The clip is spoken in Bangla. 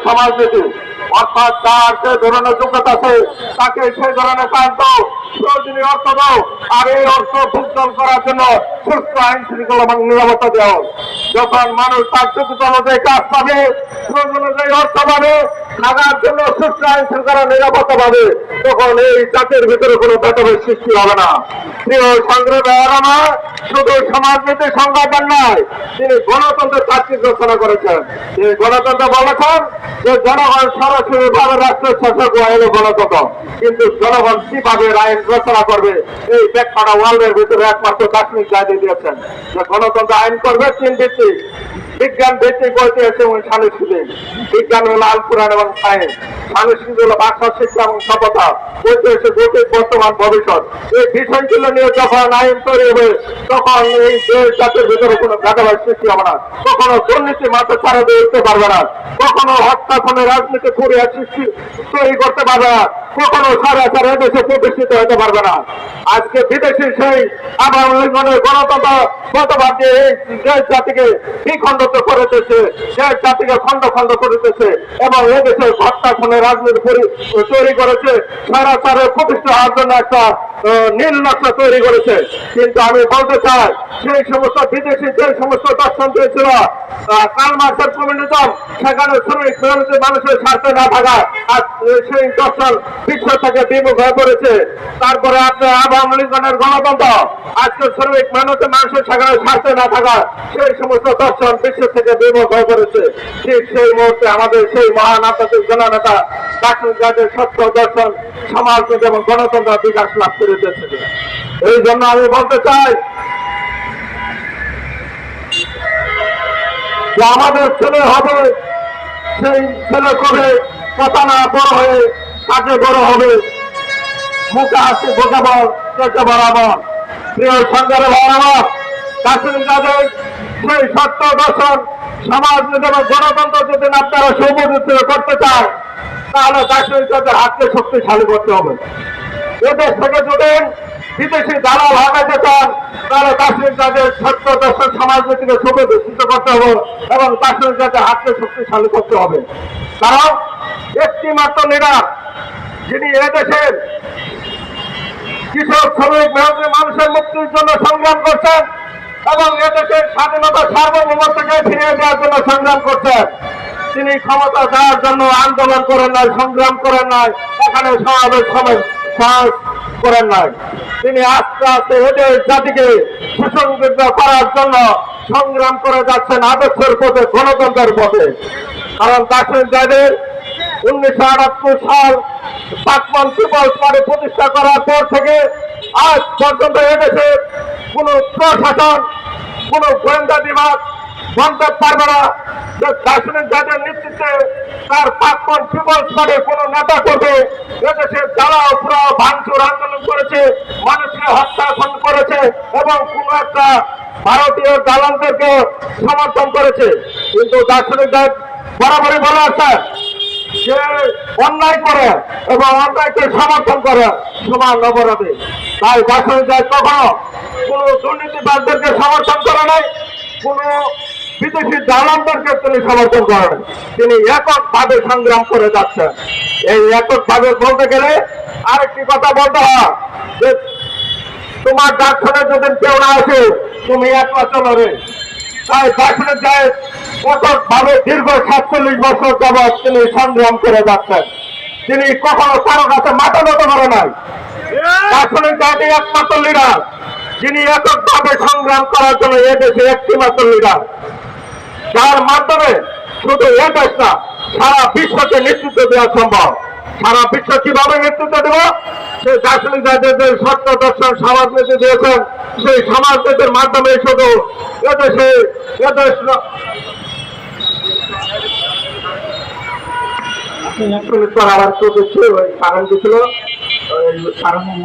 সমাজনীতি, অর্থাৎ যার যে ধরনের যোগ্যতা আছে তাকে সেই ধরনের কাজ দাও, প্রয়োজনীয় অর্থ দাও, আর এই অর্থ ভুগতান করার জন্য সুস্থ আইন শৃঙ্খলা এবং নিরাপত্তা দেওয়া। যখন মানুষ তার যোগ্যতা অনুযায়ী কাজ পাবে, প্রয়োজন অনুযায়ী অর্থ পাবে, থাকার জন্য সুস্থ আইন শৃঙ্খলা নিরাপত্তা পাবে, তখন এই জাতির ভিতরে কোনো ভেদাভেদ সৃষ্টি হবে না। প্রিয় সংগ্রামী আরামা শুধু সমাজনীতি সংজ্ঞাপন নয়, তিনি গণতন্ত্রের তাত্ত্বিক রচনা করেছেন। তিনি গণতন্ত্র বলেছেন যে জনগণ সরাসরি ভাবে রাষ্ট্রের শাসক হলো গণতন্ত্র, কিন্তু জনগণ কিভাবে আইন রচনা করবে এই ব্যাখ্যাটা ওয়ার্ল্ডের ভিতরে একমাত্র দার্শনিক জায়গায় দিয়েছেন। যে গণতন্ত্র আইন করবে তিন ভিত্তিক: বিজ্ঞান ভিত্তিক, ঐতিহাসিক এবং সাংস্কৃতিক। বিজ্ঞান হলো আল কোরআন এবং সায়েন্স, সাংস্কৃতিক হলো ভাষা, শিক্ষা এবং সভ্যতা, ঐতিহাসিক অতীত, বর্তমান, ভবিষ্যৎ। এই বিষয়গুলো নিয়ে যখন আইন তৈরি হবে তখন এই দেশ জাতির ভিতরে কোনো ভেদাভেদ সৃষ্টি হবে না, কখনো দুর্নীতি মাথা ছাড়া দিয়ে উঠতে পারবে না, কখনো হত্যা খুনে রাজনীতি করে সৃষ্টি তৈরি করতে পারবে না, কখনো সারা সারা দেশে প্রতিষ্ঠিত হতে পারবে না। আজকে বিদেশি সেই আবার গণতন্ত্র মতবাদ দিয়ে এই দেশ জাতিকে বিখণ্ডিত করেছে, দেশ জাতিকে খণ্ড খণ্ড করেছে এবং এদেশে হত্যা খুনে রাজনীতি তৈরি করেছে, সারা সারা প্রতিষ্ঠা হওয়ার জন্য একটা নীল নকশা তৈরি করেছে। কিন্তু আমি বলতে চাই, সেই সমস্ত বিদেশি যে সমস্ত দর্শন দিয়েছিল কার্ল মার্ক্সের কমিউনিজম, সেখানে শ্রমিক মেহনতি মানুষের স্বার্থে না থাকা, আর সেই দর্শন বিশ্ব থেকে বিমুখ হয়ে পড়েছে। তারপরে আপনার আব্রাহাম লিঙ্কনের গণতন্ত্র, আজকে শ্রমিক মেহনতি মানুষের সেখানে স্বার্থে না থাকা, সেই সমস্ত দর্শন বিশ্ব থেকে বিমুখ হয়ে পড়েছে। ঠিক সেই মুহূর্তে আমাদের সেই মহান আধ্যাত্মিক জননেতা দার্শনিক জাতির সত্য দর্শন, সমাজনীতি এবং গণতন্ত্র বিকাশ লাভ করেছে। এই জন্য আমি বলতে চাই যে আমাদের ছেলে হবে, সেই ছেলে করে কথা না বড় হয়ে কাজে বড় হবে, মুখে আসে বোঝাবো চেষ্টা বরাবর। প্রিয় সংগ্রামী বরাবর দার্শনিক জাতির সেই সত্য দর্শন, সমাজনীতি এবং গণতন্ত্র যদি আপনারা সুপ্রতিষ্ঠিত করতে চান, তাহলে দার্শনিক জাতির হাতকে শক্তিশালী করতে হবে। এদেশ থেকে যদি বিদেশি দালাল হাঁটাতে চান, তাহলে দার্শনিক জাতির সত্য দর্শন সমাজনীতিকে সুপ্রতিষ্ঠিত করতে হবে এবং দার্শনিক জাতির হাতকে শক্তিশালী করতে হবে। কারণ একটি মাত্র লিডার যিনি এদেশের কৃষক, শ্রমিক, মেহনতি মানুষের মুক্তির জন্য সংগ্রাম করছেন এবং এদেশের স্বাধীনতা সার্বভৌমত্বকে ফিরিয়ে দেওয়ার জন্য সংগ্রাম করছেন, তিনি ক্ষমতা দেওয়ার জন্য আন্দোলন করেন নাই, সংগ্রাম করেন নাই, এখানে সমাবেশ করেন নাই। তিনি আস্তে আস্তে এদের জাতিকে সুসংগঠিত করার জন্য সংগ্রাম করে যাচ্ছেন আদর্শের পথে, গণতন্ত্রের পথে। কারণ দার্শনিক জাতির 1978 সাল পাকমান পিপলস পার্টি প্রতিষ্ঠা করার পর থেকে আজ পর্যন্ত এদেশে কোন প্রশাসন, কোন গোয়েন্দা বিভাগ জানতে পারবে না যে দার্শনিক জাতির নেতৃত্বে তার পাকমান পিপলস পার্টির কোন নেতা করবে এদেশে জ্বালাও পুরাও ভাঙচুর আন্দোলন করেছে, মানুষকে হত্যা করেছে এবং কোন একটা ভারতীয় দালালদেরকে সমর্থন করেছে। কিন্তু দার্শনিক জাতি বরাবরই বলে আসছে যে অন্যায় করে এবং অন্যায়কে সমর্থন করে সমান অপরাধী। তাই দার্শনিক জাতি কখনো কোন দুর্নীতিবাদদেরকে সমর্থন করে নাই, কোন বিদেশি দালালদেরকে তিনি সমর্থন করেন। তিনি এককভাবে সংগ্রাম করে যাচ্ছেন। এই এককভাবে বলতে গেলে আরেকটি কথা বলতে হয় যে তোমার ডাকখানে যদি কেউ না আসে, তুমি একলা চলো রে। তাই দার্শনিক জাতি কঠোরভাবে দীর্ঘ 47 বছর যাবৎ তিনি সংগ্রাম করে যাচ্ছেন। তিনি কখনো কারো কাছে মাথা নত করে নাই। দার্শনিক জাতি একমাত্র লিডার যিনি এককভাবে সংগ্রাম করার জন্য এদেশে একটি মাত্র লিডার, যার মাধ্যমে শুধু এদেশ না সারা বিশ্বকে নেতৃত্ব দেওয়া সম্ভব। সারা বিশ্ব কিভাবে নেতৃত্ব দেব? সেই দার্শনিক জাতিদের সত্য দর্শন সমাজনীতি দিয়েছেন, সেই সমাজনীতির মাধ্যমে শুধু এদেশে এদেশ আবার কারণ দিচ্ছিল কারণের